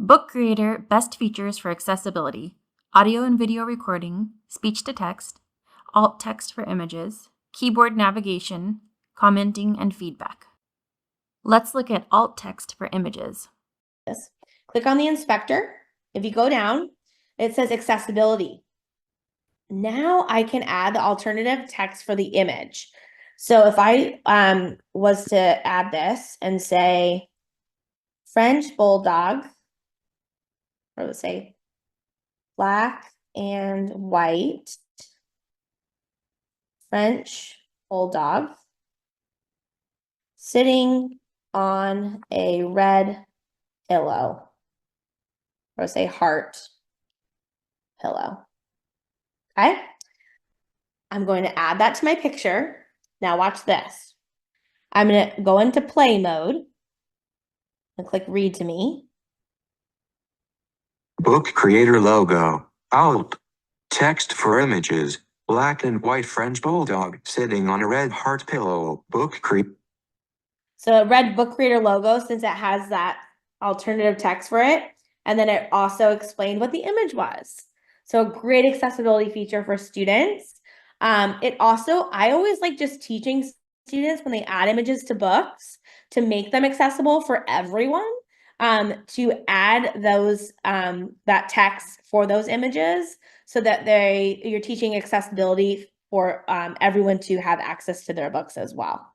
Book Creator Best Features for Accessibility: Audio and video recording, speech to text, alt text for images, keyboard navigation, commenting, and feedback. Let's look at alt text for images. Click on the inspector. If you go down, it says accessibility. Now I can add the alternative text for the image. So if I was to add this and say French bulldog, or let's say black and white French bulldog sitting on a red pillow, or say heart pillow. Okay. I'm going to add that to my picture. Now watch this. I'm going to go into play mode and click read to me. Book Creator logo. Alt. Text for images. Black and white French bulldog sitting on a red heart pillow. Book Creator. So a red Book Creator logo, since it has that alternative text for it. And then it also explained what the image was. So a great accessibility feature for students. It also, I always like just teaching students when they add images to books to make them accessible for everyone, to add those that text for those images so that you're teaching accessibility for everyone to have access to their books as well.